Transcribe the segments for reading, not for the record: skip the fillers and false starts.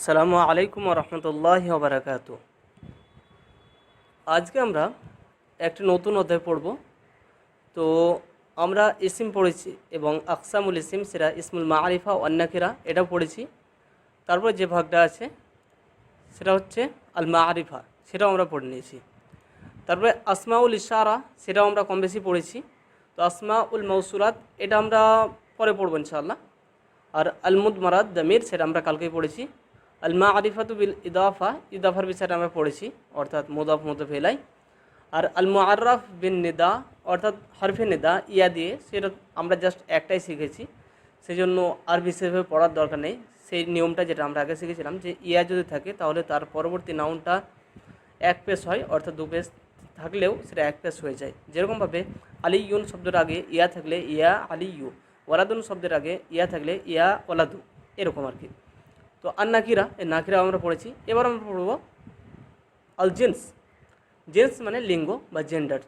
আসসালামু আলাইকুম রহমতুল্লাহি ওবরাকাত। আজকে আমরা একটি নতুন অধ্যায় পড়ব। তো আমরা ইসিম পড়েছি এবং আকসামুল ইসিম, সেটা ইসমুল মারিফা ওয়ান্নাকিরা, এটাও পড়েছি। তারপর যে ভাগটা আছে সেটা হচ্ছে আল মারিফা, সেটাও আমরা পড়ে নিয়েছি। তারপরে আসমাউল ইশারা, সেটাও আমরা কম বেশি পড়েছি। তো আসমাউল মৌসুলাত এটা আমরা পরে পড়বো ইনশাআল্লাহ। আর আল মুদমারাত দামির, সেটা আমরা কালকেই পড়েছি। আল মারিফাতু বিল ইদাফা, ইদাফার বিষয়টা আমরা পড়েছি, অর্থাৎ মুদাফ মুদাফ ইলাই। আর আল মুআররাফ বিন নিদা, অর্থাৎ হরফে নিদা ইয়া দিয়ে, সেটা আমরা জাস্ট একটাই শিখেছি, সেই জন্য আর বিশেষভাবে পড়ার দরকার নেই। সেই নিয়মটা যেটা আমরা আগে শিখেছিলাম যে ইয়া যদি থাকে তাহলে তার পরবর্তী নাউনটা এক পেশ হয়, অর্থাৎ দু পেশ থাকলেও সেটা এক পেশ হয়ে যায়। যেরকমভাবে আলিউন শব্দের আগে ইয়া থাকলে ইয়া আলিয়ু, ওয়ালাদুন শব্দের আগে ইয়া থাকলে ইয়া ওয়ালাদু, এরকম আর কি। তো আর নাকিরা, এই নাকিরা আমরা পড়েছি। এবার আমরা পড়ব আল জিন্স। জেন্স মানে লিঙ্গ বা জেন্ডার,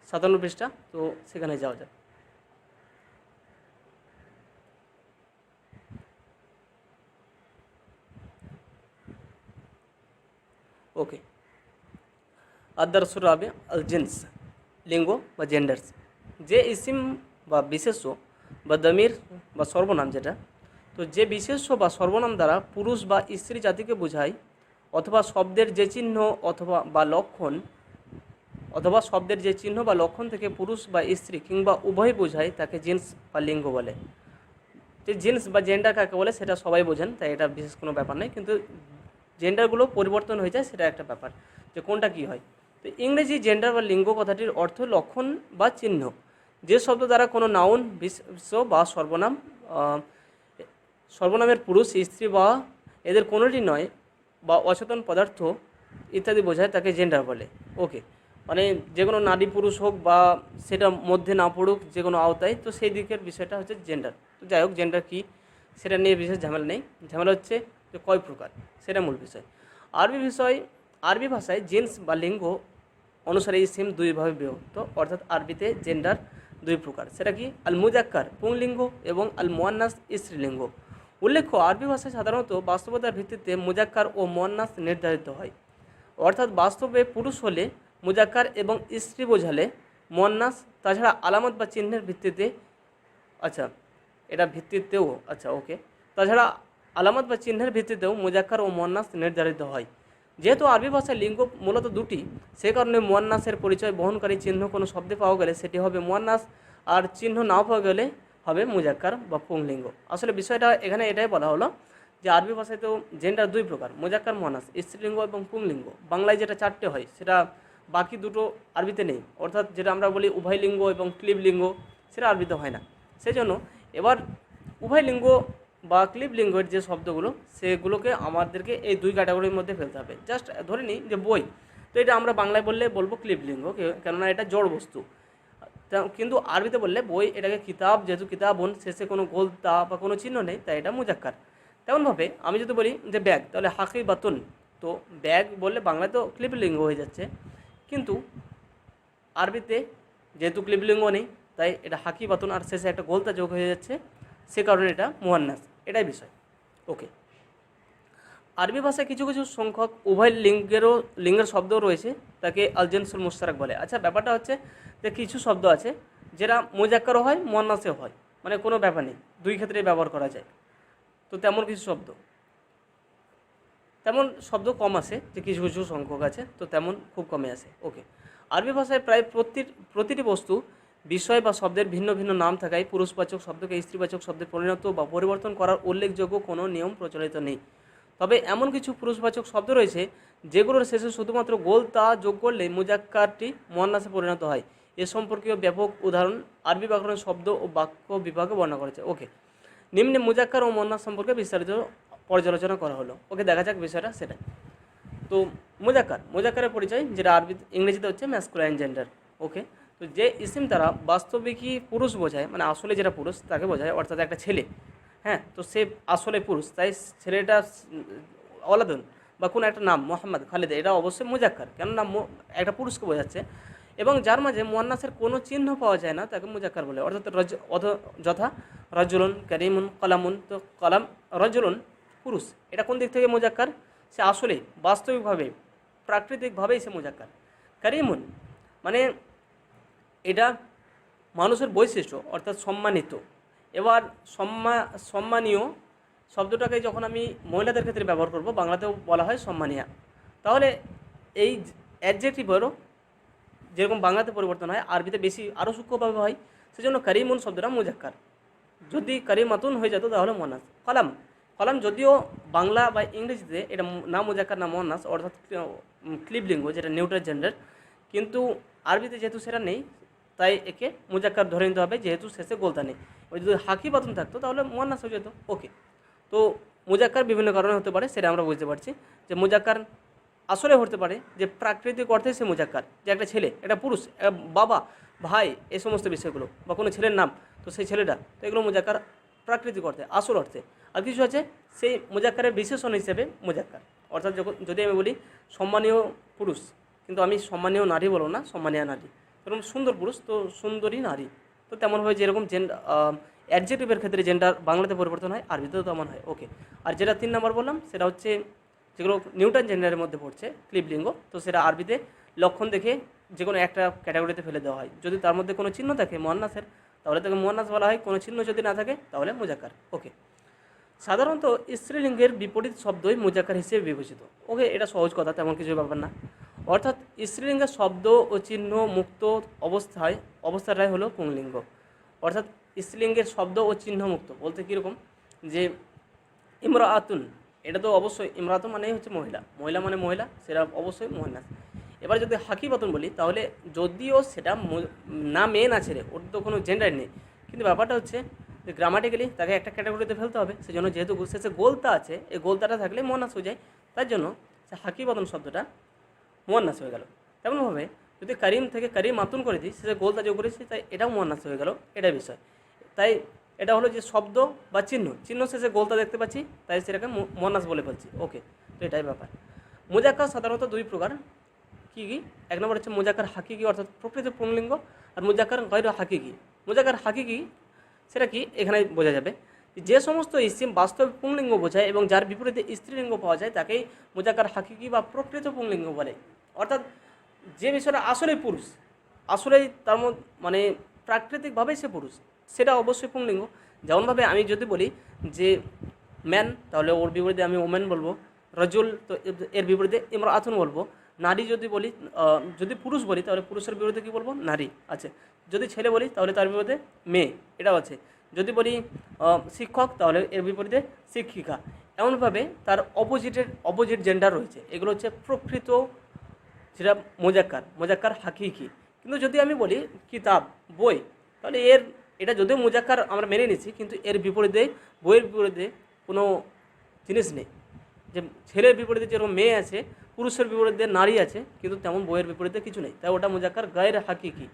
57 পৃষ্ঠা। তো সেখানে যাওয়া যায়। ওকে, আদারসুর রাবে আল জিন্স, লিঙ্গ বা জেন্ডার্স। যে ইসিম বা বিশেষ্য বা দমির বা সর্বনাম যেটা, তো যে বিশেষ্য বা সর্বনাম দ্বারা পুরুষ বা স্ত্রী জাতিকে বোঝায়, অথবা শব্দের যে চিহ্ন অথবা বা লক্ষণ, অথবা শব্দের যে চিহ্ন বা লক্ষণ থেকে পুরুষ বা স্ত্রী কিংবা উভয় বোঝায়, তাকে জিন্স বা লিঙ্গ বলে। যে জিন্স বা জেন্ডার কাকে বলে সেটা সবাই বোঝেন, তাই এটা বিশেষ কোনো ব্যাপার নেই। কিন্তু জেন্ডারগুলো পরিবর্তন হয়ে যায়, সেটা একটা ব্যাপার, যে কোনটা কী হয়। তো ইংরেজি জেন্ডার বা লিঙ্গ কথাটির অর্থ লক্ষণ বা চিহ্ন। যে শব্দ দ্বারা কোনো নাউন, বিশেষ্য বা সর্বনাম, সর্বনামের পুরুষ, স্ত্রী বা এদের কোনোটি নয় বা অচেতন পদার্থ ইত্যাদি বোঝায়, তাকে জেন্ডার বলে। ওকে, মানে যে কোনো নারী পুরুষ হোক বা সেটা মধ্যে না পড়ুক, যে কোনো আওতায়, তো সেই দিকের বিষয়টা হচ্ছে জেন্ডার। তো যাই হোক, জেন্ডার কী সেটা নিয়ে বিশেষ ঝামেলা নেই। ঝামেলা হচ্ছে যে কয় প্রকার, সেটা মূল বিষয়। আরবি ভাষায় জিন্স বা লিঙ্গ অনুসারে ইসিম দুইভাবে বিভক্ত, অর্থাৎ আরবিতে জেন্ডার দুই প্রকার। সেটা কি? আল মুজাক্কার পুংলিঙ্গ এবং আল মুয়ান্নাস স্ত্রীলিঙ্গ। উল্লেখ্য, আরবি ভাষায় সাধারণত বাস্তবতার ভিত্তিতে মুজাক্কার ও মুয়ান্নাস নির্ধারিত হয়, অর্থাৎ বাস্তবে পুরুষ হলে মুজাক্কার এবং স্ত্রী বোঝালে মুয়ান্নাস। তাছাড়া আলামত বা চিহ্নের ভিত্তিতে, আচ্ছা এটা ভিত্তিতেও, আচ্ছা ওকে, তাছাড়া আলামত বা চিহ্নের ভিত্তিতেও মুজাক্কার ও মুয়ান্নাস নির্ধারিত হয়। যেহেতু আরবি ভাষায় লিঙ্গ মূলত দুটি, সে কারণে মুয়ান্নাসের পরিচয় বহনকারী চিহ্ন কোনো শব্দে পাওয়া গেলে সেটি হবে মুয়ান্নাস, আর চিহ্ন নাও পাওয়া গেলে হবে মুজাক্কার বা পুংলিঙ্গ। আসলে বিষয়টা এখানে এটাই বলা হলো যে আরবি ভাষায় তো জেন্ডার দুই প্রকার, মুজাক্কার মুয়ান্নাস, স্ত্রীলিঙ্গ এবং পুংলিঙ্গ। বাংলায় যেটা চারটে হয় সেটা বাকি দুটো আরবিতে নেই, অর্থাৎ যেটা আমরা বলি উভয় লিঙ্গ এবং ক্লিব লিঙ্গ, সেটা আরবিতে হয় না। সেই জন্য এবার উভয় লিঙ্গ বা ক্লিব লিঙ্গের যে শব্দগুলো, সেগুলোকে আমাদেরকে এই দুই ক্যাটাগরির মধ্যে ফেলতে হবে। জাস্ট ধরে নিই যে বই, তো এটা আমরা বাংলায় বললে বলবো ক্লিব লিঙ্গ, কেননা এটা জড় বস্তু। কিন্তু আরবিতে বললে বই, এটাকে কিতাব, যেহেতু কিতাবন শেষে কোনো গোলতা বা কোনো চিহ্ন নেই, তাই এটা মুজাক্কার। তেমনভাবে আমি যদি বলি যে ব্যাগ, তাহলে হাকি বাতুন, তো ব্যাগ বললে বাংলায় তো ক্লিব লিঙ্গ হয়ে যাচ্ছে, কিন্তু আরবিতে যেহেতু ক্লিব লিঙ্গ নেই, তাই এটা হাকি বাতুন, আর শেষে একটা গোলতা যোগ হয়ে যাচ্ছে, সে কারণে এটা মুয়ান্নাস। এটাই বিষয়। ওকে, আরবি ভাষায় কিছু কিছু সংখ্যক উভয় লিঙ্গের শব্দও রয়েছে, তাকে আল জিনসুল মুশতারাক বলে। আচ্ছা, ব্যাপারটা হচ্ছে যে কিছু শব্দ আছে যেটা মুজাক্কারও হয় মুয়ান্নাসেও হয়, মানে কোনো ব্যাপার নেই, দুই ক্ষেত্রেই ব্যবহার করা যায়। তো তেমন শব্দ কম আসে, যে কিছু কিছু সংখ্যক আছে, তো তেমন খুব কমে আসে। ওকে, আরবি ভাষায় প্রায় প্রতিটি বস্তু, বিষয় বা শব্দের ভিন্ন ভিন্ন নাম থাকায় পুরুষবাচক শব্দকে স্ত্রীবাচক শব্দে পরিণত বা পরিবর্তন করার উল্লেখযোগ্য কোনো নিয়ম প্রচলিত নেই। তবে এমন কিছু পুরুষবাচক শব্দ রয়েছে যেগুলোর শেষে শুধুমাত্র গোল তা যোগ করলে মুজাক্কারটি মুয়ান্নাসে পরিণত হয়। এ সম্পর্কীয় ব্যাপক উদাহরণ আরবি ব্যাকরণের শব্দ ও বাক্য বিভাগে বর্ণনা করেছে। ওকে, নিম্নে মুজাক্কার ও মুয়ান্নাস সম্পর্কে বিস্তারিত পর্যালোচনা করা হলো। ওকে, দেখা যাক বিষয়টা সেটা। তো মুজাক্কারের পরিচয়, যেটা ইংরেজিতে হচ্ছে ম্যাসকুলাইন জেন্ডার। ওকে, তো যে ইসিম দ্বারা বাস্তবিকই পুরুষ বোঝায়, মানে আসলে যেটা পুরুষ তাকে বোঝায়, অর্থাৎ একটা ছেলে, হ্যাঁ, তো সে আসলে পুরুষ, তাই ছেলেটা ওলাদুন বা কোনো একটা নাম মোহাম্মদ, খালিদ, এটা অবশ্যই মুজাক্কার, কেননা একটা পুরুষকে বোঝাচ্ছে। এবং যার মাঝে মুয়ান্নাসের কোনো চিহ্ন পাওয়া যায় না, তাকে মুজাক্কার বলে। অর্থাৎ যথা রজুলুন, কারিমুন, কলামুন, তো কলাম রজুলুন পুরুষ, এটা কোন দিক থেকে মুজাক্কার? সে আসলে বাস্তবিকভাবে প্রাকৃতিকভাবেই সে মুজাক্কার। কারিমুন মানে এটা মানুষের বৈশিষ্ট্য অর্থাৎ সম্মানিত। এবার সম্মানীয় শব্দটাকে যখন আমি মহিলাদের ক্ষেত্রে ব্যবহার করব, বাংলাতেও বলা হয় সম্মানিয়া, তাহলে এই অ্যাডজেক্টিভেরও যেরকম বাংলাতে পরিবর্তন হয় আরবিতে বেশি আরও সূক্ষ্মভাবে হয়, সেজন্য কারিমুন শব্দটা মুজাক্কার। যদি কারিমাতুন হয়ে যেত তাহলে মুয়ান্নাস। কলাম, কলাম যদিও বাংলা বা ইংরেজিতে এটা না মুজাক্কার না মুয়ান্নাস অর্থাৎ ক্লিবলিঙ্গ, যেটা নিউট্রাল জেন্ডার, কিন্তু আরবিতে যেহেতু সেটা নেই তাই একে মুজাক্কার ধরে নিতে হবে, যেহেতু শেষে গোলতা নেই। ওই যদি হাকি বাতুন থাকতো তাহলে মুয়ান্নাস হয়ে যেত। ওকে, তো মুজাক্কার বিভিন্ন কারণে হতে পারে, সেটা আমরা বুঝতে পারছি। যে মুজাক্কার আসলে হতে পারে যে প্রাকৃতিক অর্থে সে মুজাক্কার, যে একটা ছেলে, একটা পুরুষ, বাবা, ভাই, এই সমস্ত বিষয়গুলো, বা কোনো ছেলের নাম, তো সেই ছেলেটা, তো এগুলো মুজাক্কার প্রাকৃতিক অর্থে, আসল অর্থে। আর কিছু আছে সেই মুজাক্কারের বিশেষণ হিসেবে মুজাক্কার, অর্থাৎ যদি আমি বলি সম্মানীয় পুরুষ, কিন্তু আমি সম্মানীয় নারী বলবো না, সম্মানীয় নারী। যেরকম সুন্দর পুরুষ তো সুন্দরী নারী, তো তেমনভাবে যেরকম অ্যাডজেক্টিভের ক্ষেত্রে জেন্ডার বাংলাতে পরিবর্তন হয় আরবিতেও তেমন হয়। ওকে, আর যেটা 3 নম্বর বললাম সেটা হচ্ছে যেগুলো নিউটন জেন্ডারের মধ্যে পড়ছে ক্লিবলিঙ্গ, তো সেটা আরবিতে লক্ষণ দেখে যে কোনো একটা ক্যাটাগরিতে ফেলে দেওয়া হয়। যদি তার মধ্যে কোনো চিহ্ন থাকে মুয়ান্নাসের, তাহলে তাকে মুয়ান্নাস বলা হয়, কোনো চিহ্ন যদি না থাকে তাহলে মুজাক্কার। ওকে, সাধারণত স্ত্রীলিঙ্গের বিপরীত শব্দই মুজাক্কার হিসেবে বিবেচিত। ওকে, এটা সহজ কথা, তেমন কিছু ব্যাপার না। অর্থাৎ স্ত্রীলিঙ্গের শব্দ ও চিহ্ন মুক্ত অবস্থাটাই হলো পুংলিঙ্গ। অর্থাৎ স্ত্রীলিঙ্গের শব্দ ও চিহ্ন মুক্ত বলতে কীরকম, যে ইমরাআতুন, এটা তো অবশ্যই ইমরাতুন মানেই হচ্ছে মহিলা, মহিলা মানে মহিলা, সেটা অবশ্যই মুয়ান্নাস। এবার যদি হাকিবাতুন বলি তাহলে যদিও সেটা না মেয়ে না ছেলে, ওর তো কোনো জেন্ডার নেই, কিন্তু ব্যাপারটা হচ্ছে যে গ্রামাটিক্যালি তাকে একটা ক্যাটাগরিতে ফেলতে হবে, সেজন্য যেহেতু শেষে গোলতা আছে, এই গোলতাটা থাকলে মুয়ান্নাস হয়ে যায়, তার জন্য সে হাকিবাতুন শব্দটা মুয়ান্নাস হয়ে গেল। তেমনভাবে যদি কারিম থেকে কারিমাতুন করে দিই, সেটা গোলতা যোগ করেছি, তাই এটাও মুয়ান্নাস হয়ে গেল, এটাই বিষয়। তাই এটা হলো যে শব্দ বা চিহ্ন শেষে গোলতা দেখতে পাচ্ছি, তাই সেটাকে মুয়ান্নাস বলে ফেলছি। ওকে, তো এটাই ব্যাপার। মুজাক্কার সাধারণত 2 প্রকার। কী কী? 1 নম্বর হচ্ছে মুজাক্কার হাকিকি অর্থাৎ প্রকৃত পুংলিঙ্গ, আর মুজাক্কার গৈর হাকিকি। মুজাক্কার হাকিকি সেটা কি এখানে বোঝা যাবে, যে সমস্ত ইসিম বাস্তব পুংলিঙ্গ বোঝায় এবং যার বিপরীতে স্ত্রীলিঙ্গ পাওয়া যায় তাকেই মুজাক্কার হাকিকি বা প্রকৃত পুংলিঙ্গ বলে। অর্থাৎ যে বিষয়টা আসলেই পুরুষ, আসলেই তার মানে প্রাকৃতিকভাবেই সে পুরুষ, সেটা অবশ্যই পুংলিঙ্গ। যেমনভাবে আমি যদি বলি যে ম্যান, তাহলে ওর বিপরীতে আমি ওম্যান বলবো। রজুল, তো এর বিপরীতে ইমরাআতুন বলবো। নারী যদি বলি, যদি পুরুষ বলি তাহলে পুরুষের বিপরীতে কী বলবো? নারী আছে। যদি ছেলে বলি তাহলে তার বিপরীতে মেয়ে, এটাও আছে। যদি বলি শিক্ষক, তাহলে এর বিপরীতে শিক্ষিকা। এমনভাবে তার অপোজিট জেন্ডার রয়েছে। এগুলো হচ্ছে প্রকৃত যেটা মুজাক্কার হাকিকি। কিন্তু যদি আমি বলি কিতাব, বই, তাহলে এটা যদিও মুজাক্কার আমরা মেনে নিচ্ছি, কিন্তু এর বিপরীতে বইয়ের বিপরীতে কোনো জিনিস নেই। যে ছেলের বিপরীতে যেরকম মেয়ে আছে, পুরুষের বিপরীতে নারী আছে, কিন্তু তেমন বইয়ের বিপরীতে কিছু নেই, তাই ওটা মুজাক্কার গায়ের হাকিকি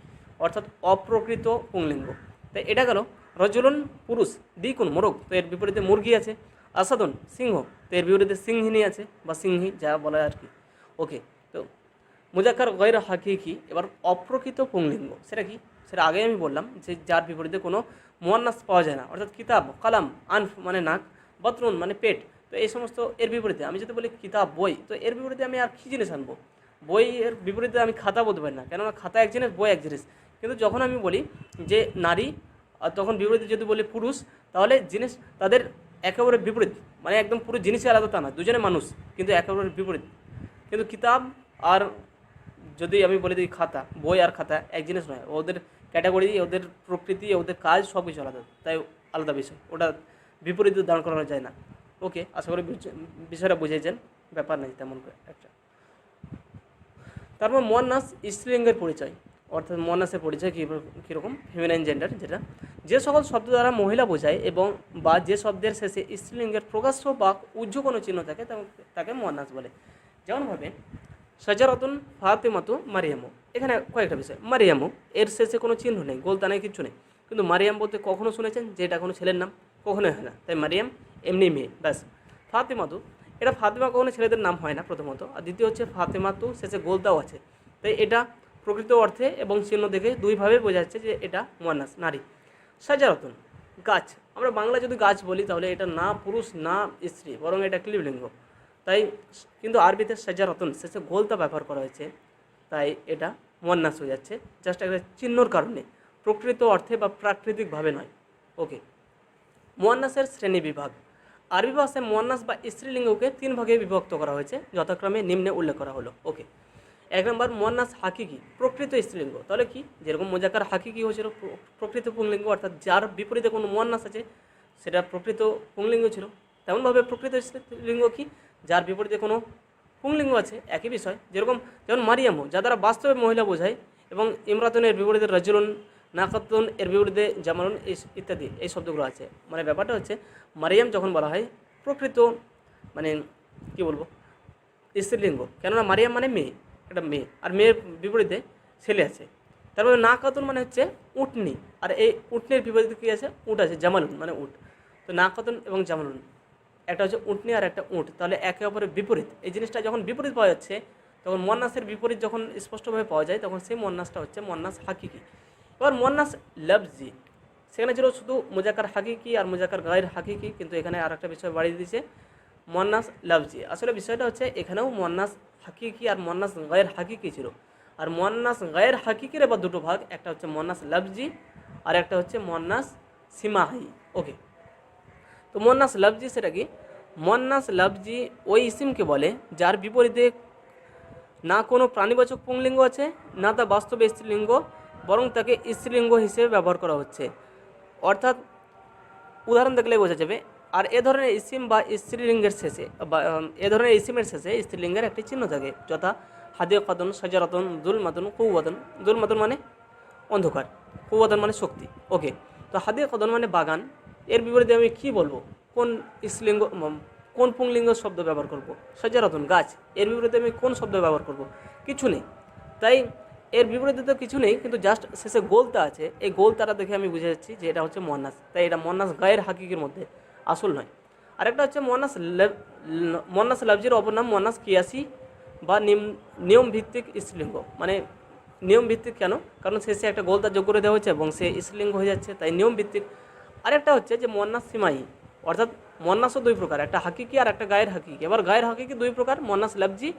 অর্থাৎ অপ্রকৃত পুংলিঙ্গ। তাই এটা গেল রজুলন পুরুষ, দ্বিগুণ মোরগ, তো এর বিপরীতে মুরগি আছে। আসাদুন সিংহ, তো এর বিপরীতে সিংহিনী আছে বা সিংহী, যা বলা হয় আর কি। ওকে, তো মুজাক্কার গৈর হাকিকি। এবার অপ্রকৃত পুংলিঙ্গ সেটা কি? সেটা আগে আমি বললাম যে যার বিপরীতে কোনো মুয়ান্নাস পাওয়া যায় না, অর্থাৎ কিতাব, কালাম, আনফ মানে নাক, বতরুন মানে পেট, তো এই সমস্ত এর বিপরীতে। আমি যদি বলি কিতাব, বই, তো এর বিপরীতে আমি আর কী জিনিস আনবো? বই এর বিপরীতে আমি খাতা বলতে পারি না, কেননা খাতা এক জিনিস, বই এক জিনিস। কিন্তু যখন আমি বলি যে নারী, তখন বিপরীতে যদি বলি পুরুষ, তাহলে জিনিস তাদের একেবারে বিপরীত, মানে একদম পুরো জিনিসই আলাদা তা না, দুজনে মানুষ কিন্তু একেবারে বিপরীত। কিন্তু কিতাব আর যদি আমি বলে দিই খাতা, বই আর খাতা এক জিনিস নয়, ওদের ক্যাটাগরি, ওদের প্রকৃতি, ওদের কাজ সব কিছু আলাদা, তাই আলাদা বিষয়, ওটা বিপরীতে দাঁড় করানো যায় না। ওকে, আশা করি বিষয়টা বুঝেছেন, ব্যাপার নেই তেমন একটা। তারপর মুয়ান্নাস স্ত্রীলিঙ্গের পরিচয়, অর্থাৎ মুয়ান্নাসের পরিচয় কীরকম? ফেমিনাইন জেন্ডার, যেটা যে সকল শব্দ দ্বারা মহিলা বোঝায় এবং বা যে শব্দের শেষে স্ত্রীলিঙ্গের প্রকাশ্য বা উজ্জ্ব কোনো চিহ্ন থাকে তাকে মুয়ান্নাস বলে। যেমনভাবে সাজারাতুন ফাতেমাতু মারিয়ামু, এখানে কয়েকটা বিষয়। মারিয়ামু এর শেষে কোনো চিহ্ন নেই, গোলতা নেই, কিচ্ছু নেই, কিন্তু মারিয়াম বলতে কখনো শুনেছেন যে এটা কোনো ছেলের নাম? কখনোই হয় না, তাই মারিয়াম এমনি মেয়ে, ব্যাস। ফাতেমাতু, এটা ফাতেমা কখনো ছেলেদের নাম হয় না প্রথমত, আর দ্বিতীয় হচ্ছে ফাতেমাতু শেষে গোলতাও আছে, তাই এটা প্রকৃত অর্থে এবং চিহ্ন দেখে দুইভাবে বোঝা যাচ্ছে যে এটা মুয়ান্নাস, নারী। সাজারাতুন গাছ, আমরা বাংলা যদি গাছ বলি তাহলে এটা না পুরুষ না স্ত্রী, বরং এটা ক্লিবলিঙ্গ। তাই কিন্তু আরবিতে সাজারাতুন শেষে গোলতা ব্যবহার করা হয়েছে, তাই এটা মুয়ান্নাস হয়ে যাচ্ছে, জাস্ট একটা চিহ্নর কারণে, প্রকৃত অর্থে বা প্রাকৃতিকভাবে নয়। ওকে, মুয়ান্নাসের শ্রেণী বিভাগ। আরবি ভাষায় মুয়ান্নাস বা স্ত্রীলিঙ্গকে 3 ভাগে বিভক্ত করা হয়েছে, যথাক্রমে নিম্নে উল্লেখ করা হলো। ওকে, 1 নম্বর মুয়ান্নাস হাকিকি, প্রকৃত স্ত্রীলিঙ্গ। তাহলে কি, যেরকম মুজাক্কার হাকিকি হয়েছিল প্রকৃত পুংলিঙ্গ, অর্থাৎ যার বিপরীতে কোনো মুয়ান্নাস আছে সেটা প্রকৃত পুংলিঙ্গ ছিল, তেমনভাবে প্রকৃত স্ত্রীলিঙ্গ কি, যার বিপরীতে কোনো পুংলিঙ্গ আছে, একই বিষয়। যেমন মারিয়ামও, যা দ্বারা বাস্তবে মহিলা বোঝায়, এবং ইমরাতুন এর বিপরীতে রাজুলুন, নাকাতুন এর বিপরীতে জামালুন ইত্যাদি এই শব্দগুলো আছে। মানে ব্যাপারটা হচ্ছে মারিয়াম যখন বলা হয় প্রকৃত মানে কি বলবো স্ত্রীলিঙ্গ, কেননা মারিয়াম মানে মেয়ে, একটা মেয়ে, আর মেয়ের বিপরীতে ছেলে আছে। তারপরে নাকাতুন মানে হচ্ছে উটনি, আর এই উটনির বিপরীতে কী আছে, উট আছে, জামালুন মানে উট। তো নাকাতুন এবং জামালুন, একটা হচ্ছে উটনি আর একটা উট, তাহলে একে অপরের বিপরীত। এই জিনিসটা যখন বিপরীত পাওয়া যাচ্ছে, তখন মুয়ান্নাসের বিপরীত যখন স্পষ্টভাবে পাওয়া যায়, তখন সেই মুয়ান্নাসটা হচ্ছে মুয়ান্নাস হাকিকি। এবার মুয়ান্নাস লফজি, সেখানে ছিল শুধু মুজাক্কার হাকিকি আর মুজাক্কার গায়র হাকিকি, কিন্তু এখানে আর একটা বিষয় বাড়িয়ে দিয়েছে, মুয়ান্নাস লফজি। আসলে বিষয়টা হচ্ছে এখানেও মুয়ান্নাস হাকিকি আর মুয়ান্নাস গায়র হাকিকি ছিল, আর মুয়ান্নাস গায়র হাকিকির এবার দুটো ভাগ, একটা হচ্ছে মুয়ান্নাস লফজি আর একটা হচ্ছে মুয়ান্নাস সিমাহি। ওকে, তো মুয়ান্নাস লফজি সেটা কি, মুয়ান্নাস লফজি ওই ইসিমকে বলে যার বিপরীতে না কোনো প্রাণীবাচক পুংলিঙ্গ আছে, না তা বাস্তবে স্ত্রীলিঙ্গ, বরং তাকে স্ত্রীলিঙ্গ হিসেবে ব্যবহার করা হচ্ছে। অর্থাৎ উদাহরণ দেখলেই বোঝা যাবে। আর এ ধরনের ইসিম বা স্ত্রীলিঙ্গের শেষে বা এ ধরনের ইসিমের শেষে স্ত্রীলিঙ্গের একটি চিহ্ন থাকে, যথা হাদিকাতুন, সাজারাতুন, যুলমাতুন, কুওয়াতুন। যুলমাতুন মানে অন্ধকার, কুওয়াতুন মানে শক্তি। ওকে, তো হাদিকাতুন মানে বাগান, এর বিপরীতে আমি কি বলবো, কোন স্ত্রীলিঙ্গ কোন পুংলিঙ্গ শব্দ ব্যবহার করব? সাজারাতুন গাছ, এর বিপরীতে আমি কোন শব্দ ব্যবহার করব? কিছু নেই। তাই এর বিপরীতে তো কিছু নেই, কিন্তু জাস্ট শেষে গোলতা আছে, এই গোলতাটা দেখে আমি বুঝে যাচ্ছি যে এটা হচ্ছে মুয়ান্নাস, তাই এটা মুয়ান্নাস গায়ের হাকিকির মধ্যে, আসল নয়। আরেকটা হচ্ছে মুয়ান্নাস লফজির অপর নাম মুয়ান্নাস কিয়াসি বা নিয়ম ভিত্তিক স্ত্রীলিঙ্গ। মানে নিয়ম ভিত্তিক কেন, কারণ শেষে একটা গোলতা যোগ করে দেওয়া হচ্ছে এবং সে স্ত্রীলিঙ্গ হয়ে যাচ্ছে, তাই নিয়ম ভিত্তিক। আরেকটা হচ্ছে যে মুয়ান্নাস সিমাই, অর্থাৎ মুয়ান্নাসও 2 প্রকার, একটা হাকিকি আর একটা গায়ের হাকিকি। এবার গায়ের হাকিকি 2 প্রকার, মুয়ান্নাস লফজি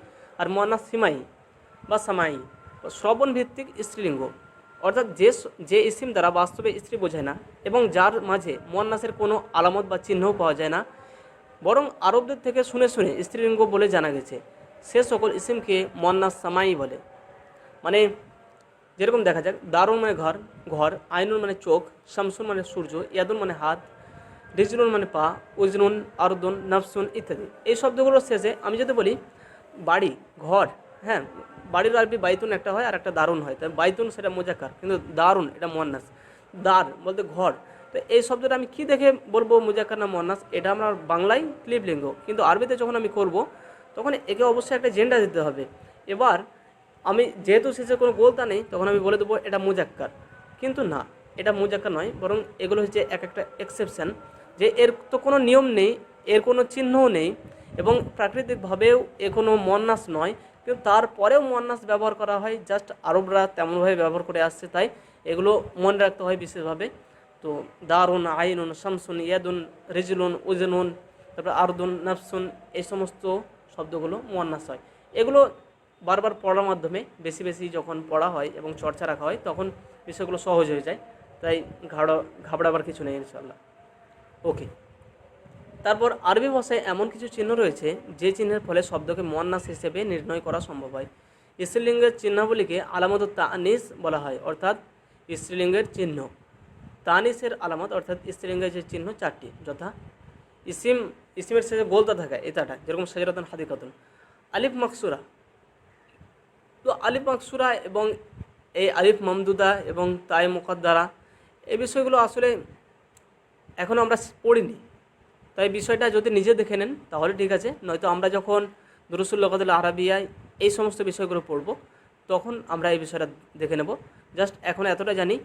আর মুয়ান্নাস সিমাই বা সামাই, শ্রবণ ভিত্তিক স্ত্রীলিঙ্গ। অর্থাৎ যে ইসিম দ্বারা বাস্তবে স্ত্রী বোঝায় না এবং যার মাঝে মুয়ান্নাসের কোনো আলামত বা চিহ্নও পাওয়া যায় না, বরং আরবদের থেকে শুনে শুনে স্ত্রীলিঙ্গ বলে জানা গেছে, সে সকল ইসিমকে মুয়ান্নাস সামাই বলে। মানে যেরকম দেখা যাক, দারুন মানে ঘর, আইনুন মানে চোখ, শামসুন মানে সূর্য, ইয়াদুন মানে হাত, রিজনুন মানে পা, উজনুন, আরদুন, নাফসুন ইত্যাদি। এই শব্দগুলোর শেষে আমি যদি বলি বাড়ি, ঘর, হ্যাঁ, বাড়ির আরবি বাইতুন একটা হয় আর একটা দারুন হয়, তাই বাইতুন সেটা মুজাক্কার, কিন্তু দারুন এটা মুয়ান্নাস। দার বলতে ঘর, তো এই শব্দটা আমি কি দেখে বলবো মুজাক্কার না মুয়ান্নাস? এটা আমরা বাংলায় ক্লিবলিঙ্গ, কিন্তু আরবিতে যখন আমি করব তখন একে অবশ্যই একটা জেন্ডার দিতে হবে। এবার আমি যেহেতু শেষে কোনো গোলতা নেই, তখন আমি বলে দেবো এটা মুজাক্কার, কিন্তু না, এটা মুজাক্কার নয়, বরং এগুলো হচ্ছে এক একটা এক্সেপশন, যে এর তো কোনো নিয়ম নেই, এর কোনো চিহ্নও নেই, এবং প্রাকৃতিকভাবেও এ কোনো মুয়ান্নাস নয়, কিন্তু তারপরেও মুয়ান্নাস ব্যবহার করা হয়, জাস্ট আরবরা তেমনভাবে ব্যবহার করে আসছে, তাই এগুলো মনে রাখতে হয় বিশেষভাবে। তো দারুন, আইনুন, শামসুন, ইয়াদুন, রিজলুন, উজনুন, তারপরে আরদুন, নাফসুন, এই সমস্ত শব্দগুলো মুয়ান্নাস হয়। এগুলো বারবার পড়ার মাধ্যমে বেশি বেশি যখন পড়া হয় এবং চর্চা রাখা হয়, তখন বিষয়গুলো সহজ হয়ে যায়, তাই ঘাবড়াবার কিছু নেই ইনশাআল্লাহ। ওকে, তারপর আরবি ভাষায় এমন কিছু চিহ্ন রয়েছে যে চিহ্নের ফলে শব্দকে মুয়ান্নাস হিসেবে নির্ণয় করা সম্ভব হয়। স্ত্রীলিঙ্গের চিহ্নাবলীকে আলামত তানিস বলা হয়, অর্থাৎ স্ত্রীলিঙ্গের চিহ্ন। তানিসের আলামত অর্থাৎ স্ত্রীলিঙ্গের যে চিহ্ন 4টি, যথা ইসিমের শেষে গোলতা থাকা, এটাটা যেরকম সাজারাতুন, হাদিকাতুন। আলিফ মাকসুরা, তো আলিফ মাকসুরা এবং এই আলিফ মামদুদা এবং তাই মুকদ্দারা, এই বিষয়গুলো আসলে এখনও আমরা পড়িনি, তাই বিষয়টা যদি নিজে দেখে নেন তাহলে ঠিক আছে, নয়তো আমরা যখন দুরুসুল লুগাতুল আরাবিয়ায় এই সমস্ত বিষয়গুলো পড়ব তখন আমরা এই বিষয়টা দেখে নেব। জাস্ট এখন এতটা জানি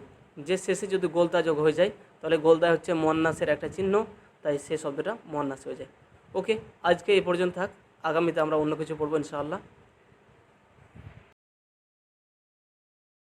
যে শেষে যদি গোলতা যোগ হয়ে যায় তাহলে গোলতা হচ্ছে মুয়ান্নাসের একটা চিহ্ন, তাই সে শব্দটা মুয়ান্নাস হয়ে যায়। ওকে, আজকে এই পর্যন্ত থাক, আগামীতে আমরা অন্য কিছু পড়বো ইনশাআল্লাহ।